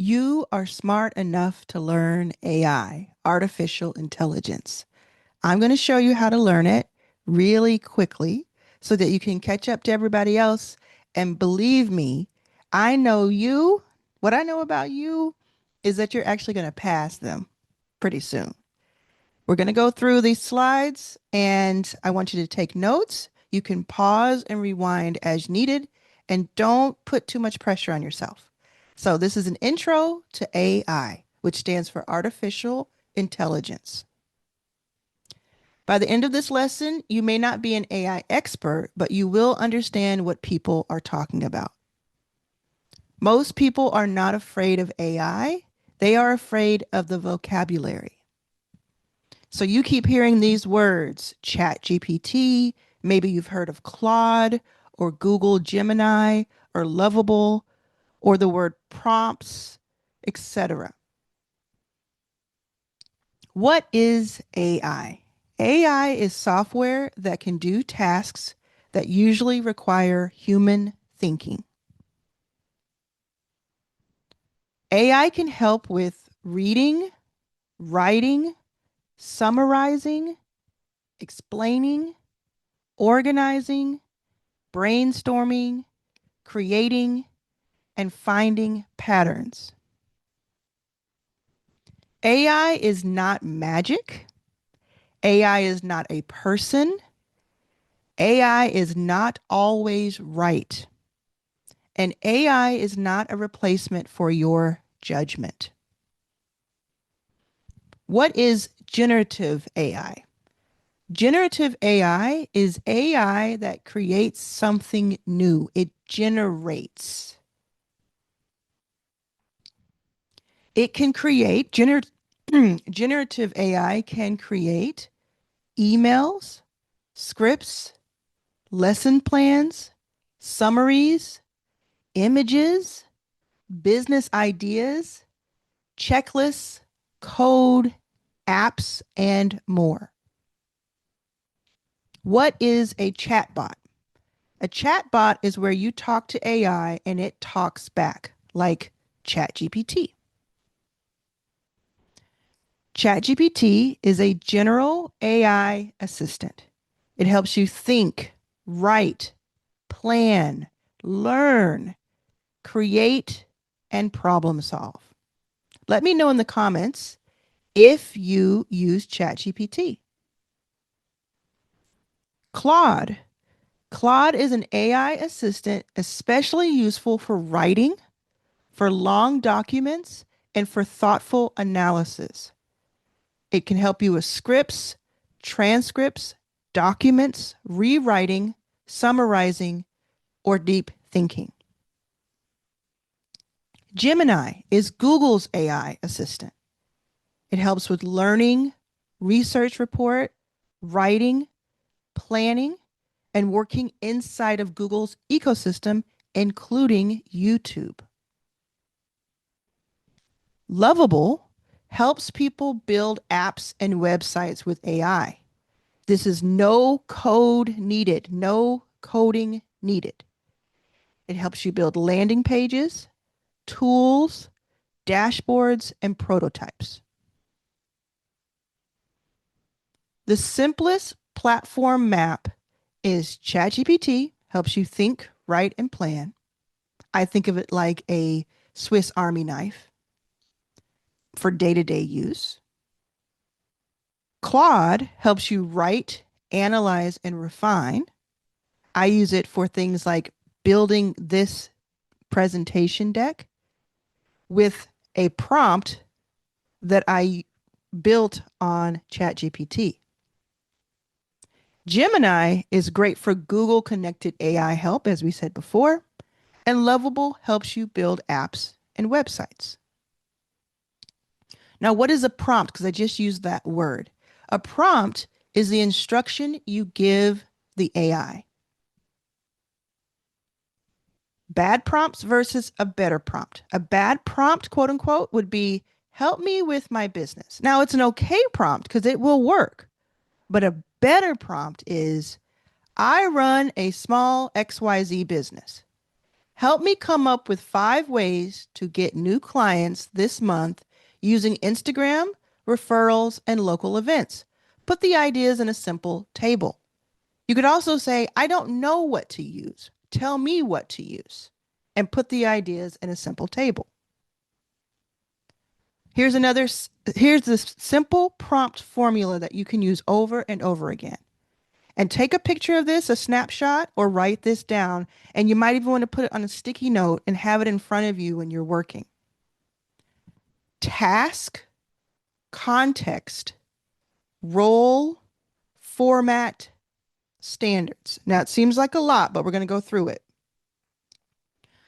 You are smart enough to learn AI, artificial intelligence. I'm going to show you how to learn it really quickly so that you can catch up to everybody else. And believe me, I know you. What I know about you is that you're actually going to pass them pretty soon. We're going to go through these slides and I want you to take notes. You can pause and rewind as needed and don't put too much pressure on yourself. So, this is an intro to AI, which stands for artificial intelligence. By the end of this lesson, you may not be an AI expert, but you will understand what people are talking about. Most people are not afraid of AI, they are afraid of the vocabulary. So you keep hearing these words, Chat GPT, maybe you've heard of Claude or Google Gemini or Lovable or the word prompts, etc. What is AI? AI is software that can do tasks that usually require human thinking. AI can help with reading, writing, summarizing, explaining, organizing, brainstorming, creating, and finding patterns. AI is not magic. AI is not a person. AI is not always right. And AI is not a replacement for your judgment. What is generative AI? Generative AI is AI that creates something new. It generates. It can create, generative AI can create emails, scripts, lesson plans, summaries, images, business ideas, checklists, code, apps, and more. What is a chatbot? A chatbot is where you talk to AI and it talks back, like ChatGPT. ChatGPT is a general AI assistant. It helps you think, write, plan, learn, create, and problem solve. Let me know in the comments if you use ChatGPT. Claude. Claude is an AI assistant especially useful for writing, for long documents, and for thoughtful analysis. It can help you with scripts, transcripts, documents, rewriting, summarizing, or deep thinking. Gemini is Google's AI assistant. It helps with learning, research report, writing, planning, and working inside of Google's ecosystem, including YouTube. Lovable helps people build apps and websites with AI. This is no code needed, no coding needed. It helps you build landing pages, tools, dashboards, and prototypes. The simplest platform map is ChatGPT, helps you think, write, and plan. I think of it like a Swiss Army knife for day-to-day use. Claude helps you write, analyze, and refine. I use it for things like building this presentation deck with a prompt that I built on ChatGPT. Gemini is great for Google connected AI help, as we said before, and Lovable helps you build apps and websites. Now, what is a prompt? Because I just used that word. A prompt is the instruction you give the AI. Bad prompts versus a better prompt. A bad prompt, quote unquote, would be help me with my business. Now, it's an okay prompt because it will work, but a better prompt is I run a small XYZ business. Help me come up with 5 ways to get new clients this month using Instagram, referrals, and local events. Put the ideas in a simple table. You could also say, I don't know what to use. Tell me what to use. And put the ideas in a simple table. Here's another, here's this simple prompt formula that you can use over and over again. And take a picture of this, a snapshot, or write this down. And you might even want to put it on a sticky note and have it in front of you when you're working. Task, context, role, format, standards. Now, it seems like a lot, but we're going to go through it.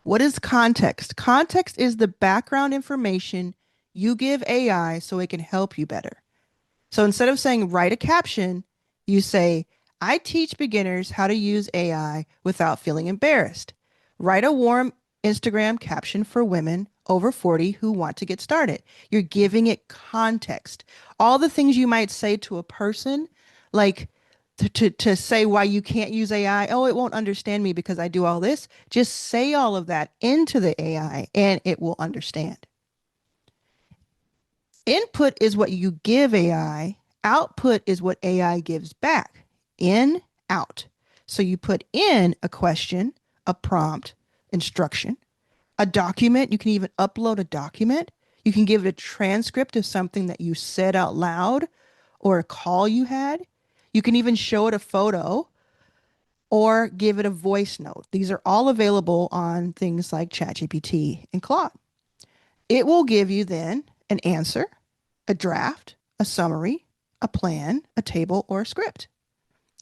What is context? Context is the background information you give AI so it can help you better. So instead of saying write a caption, you say, I teach beginners how to use AI without feeling embarrassed. Write a warm Instagram caption for women over 40 who want to get started. You're giving it context. All the things you might say to a person, like to say why you can't use AI. Oh, it won't understand me because I do all this. Just say all of that into the AI and it will understand. Input is what you give AI. Output is what AI gives back. In, out. So you put in a question, a prompt, instruction, a document. You can even upload a document. You can give it a transcript of something that you said out loud or a call you had. You can even show it a photo or give it a voice note. These are all available on things like ChatGPT and Claude. It will give you then an answer, a draft, a summary, a plan, a table, or a script,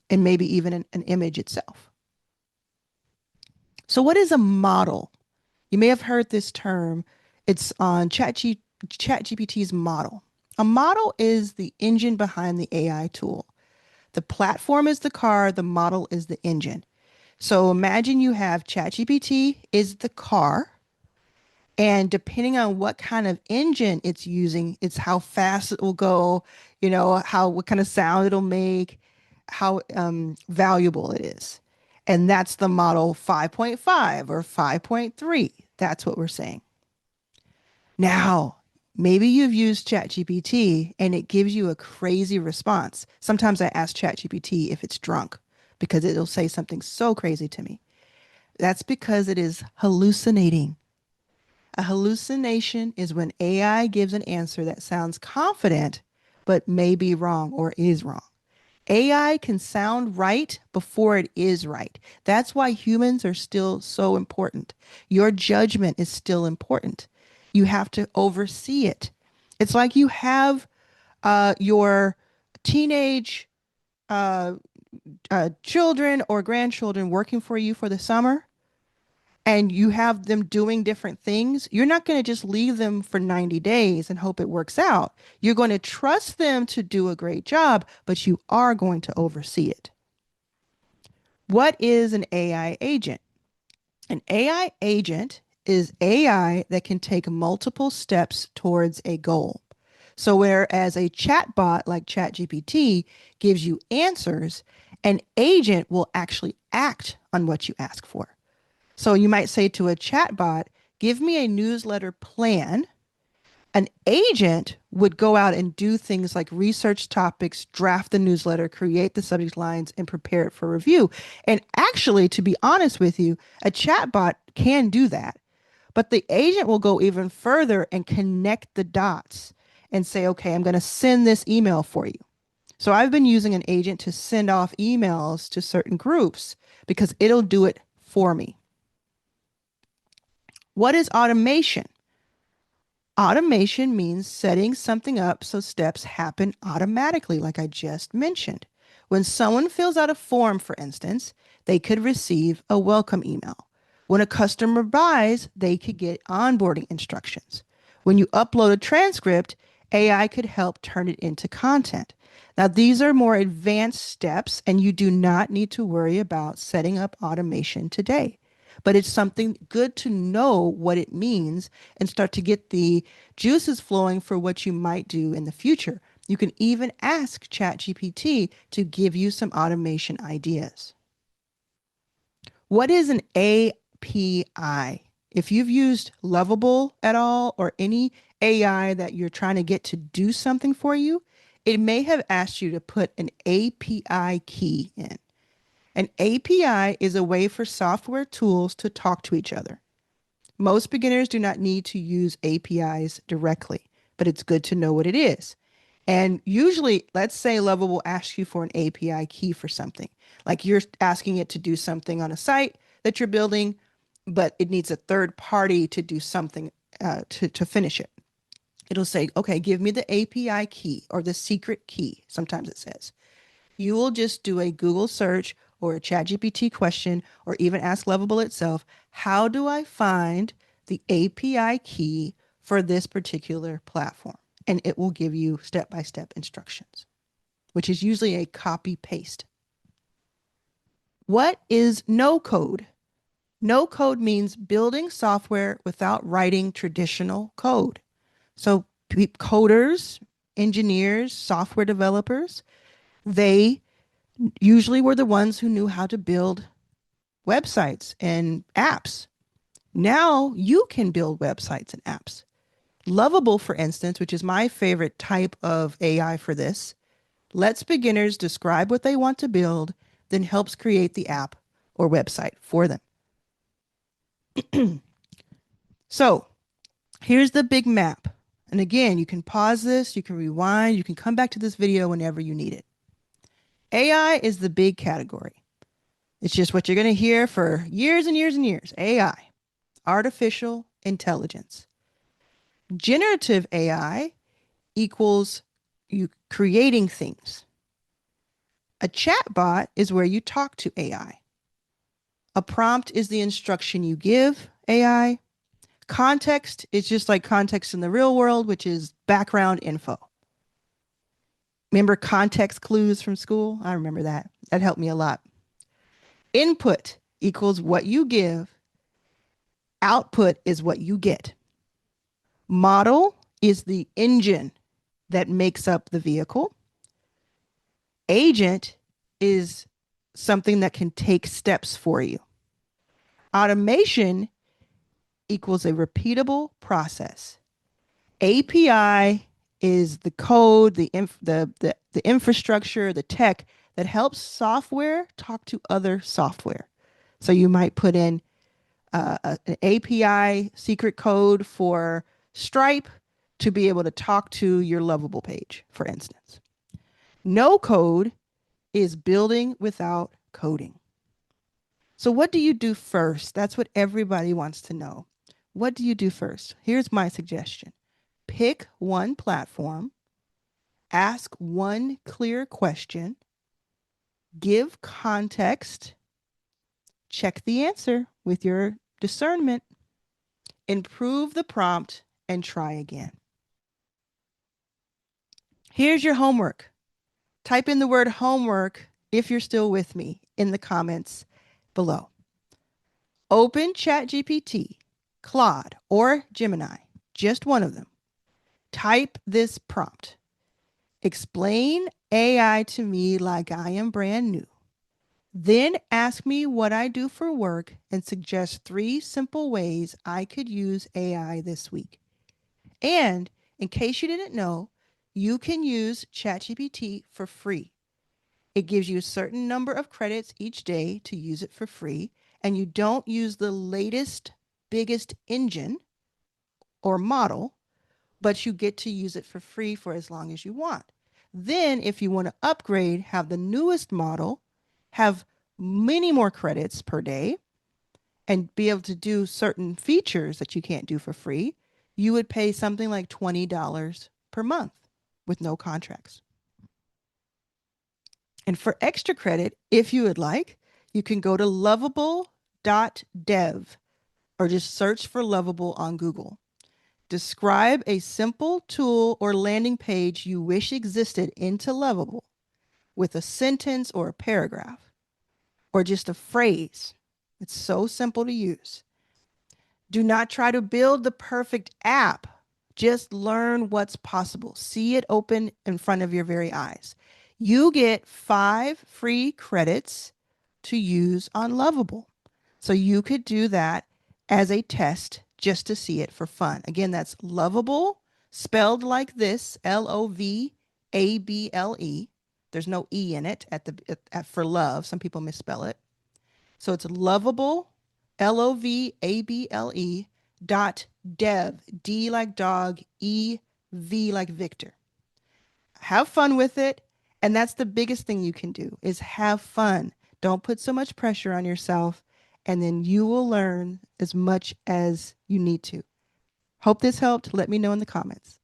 and maybe even an image itself. So, what is a model? You may have heard this term. It's on ChatGPT's model. A model is the engine behind the AI tool. The platform is the car, the model is the engine. So imagine you have ChatGPT is the car, and depending on what kind of engine it's using, it's how fast it will go, how what kind of sound it'll make, how valuable it is. And that's the model 5.5 or 5.3. That's what we're saying. Now, maybe you've used ChatGPT and it gives you a crazy response. Sometimes I ask ChatGPT if it's drunk because it'll say something so crazy to me. That's because it is hallucinating. A hallucination is when AI gives an answer that sounds confident, but may be wrong or is wrong. AI can sound right before it is right. That's why humans are still so important. Your judgment is still important. You have to oversee it. It's like you have your teenage uh, children or grandchildren working for you for the summer and you have them doing different things, you're not going to just leave them for 90 days and hope it works out. You're going to trust them to do a great job, but you are going to oversee it. What is an AI agent? An AI agent is AI that can take multiple steps towards a goal. So, whereas a chatbot like ChatGPT gives you answers, an agent will actually act on what you ask for. So you might say to a chatbot, give me a newsletter plan. An agent would go out and do things like research topics, draft the newsletter, create the subject lines, and prepare it for review. And actually, to be honest with you, a chatbot can do that. But the agent will go even further and connect the dots and say, okay, I'm going to send this email for you. So I've been using an agent to send off emails to certain groups because it'll do it for me. What is automation? Automation means setting something up so steps happen automatically, like I just mentioned. When someone fills out a form, for instance, they could receive a welcome email. When a customer buys, they could get onboarding instructions. When you upload a transcript, AI could help turn it into content. Now, these are more advanced steps, and you do not need to worry about setting up automation today. But it's something good to know what it means and start to get the juices flowing for what you might do in the future. You can even ask ChatGPT to give you some automation ideas. What is an API. If you've used Lovable at all or any AI that you're trying to get to do something for you, it may have asked you to put an API key in. An API is a way for software tools to talk to each other. Most beginners do not need to use APIs directly, but it's good to know what it is. And usually, let's say Level will ask you for an API key for something. Like you're asking it to do something on a site that you're building, but it needs a third party to do something to finish it. It'll say, okay, give me the API key or the secret key. Sometimes it says. You will just do a Google search or a ChatGPT question or even ask Lovable itself, how do I find the API key for this particular platform? And it will give you step-by-step instructions, which is usually a copy paste. What is no code? No code means building software without writing traditional code. So coders, engineers, software developers, they usually were the ones who knew how to build websites and apps. Now you can build websites and apps. Lovable, for instance, which is my favorite type of AI for this, lets beginners describe what they want to build, then helps create the app or website for them. So here's the big map. And again, you can pause this, you can rewind, you can come back to this video whenever you need it. AI is the big category. It's just what you're going to hear for years and years and years. AI, artificial intelligence. Generative AI equals you creating things. A chatbot is where you talk to AI. A prompt is the instruction you give AI. Context is just like context in the real world, which is background info. Remember context clues from school? I remember that. That helped me a lot. Input equals what you give. Output is what you get. Model is the engine that makes up the vehicle. Agent is something that can take steps for you. Automation equals a repeatable process. API is the code, the infrastructure, the tech that helps software talk to other software. So you might put in an API secret code for Stripe to be able to talk to your Lovable page, for instance. No code is building without coding. So what do you do first? That's what everybody wants to know. What do you do first? Here's my suggestion. Pick one platform, ask one clear question, give context, check the answer with your discernment, improve the prompt, and try again. Here's your homework. Type in the word homework if you're still with me in the comments below. Open ChatGPT, Claude, or Gemini, just one of them. Type this prompt. Explain AI to me like I am brand new. Then ask me what I do for work and suggest 3 simple ways I could use AI this week. And in case you didn't know, you can use ChatGPT for free. It gives you a certain number of credits each day to use it for free, and you don't use the latest, biggest engine or model, but you get to use it for free for as long as you want. Then, if you want to upgrade, have the newest model, have many more credits per day, and be able to do certain features that you can't do for free, you would pay something like $20 per month with no contracts. And for extra credit, if you would like, you can go to lovable.dev or just search for Lovable on Google. Describe a simple tool or landing page you wish existed into Lovable with a sentence or a paragraph or just a phrase. It's so simple to use. Do not try to build the perfect app. Just learn what's possible. See it open in front of your very eyes. You get 5 free credits to use on Lovable. So you could do that as a test just to see it for fun. Again, that's lovable, spelled like this, Lovable. There's no E in it for love. Some people misspell it. So it's lovable, Lovable .dev, D like dog, V like Victor. Have fun with it. And that's the biggest thing you can do is have fun. Don't put so much pressure on yourself, and then you will learn as much as you need to. Hope this helped. Let me know in the comments.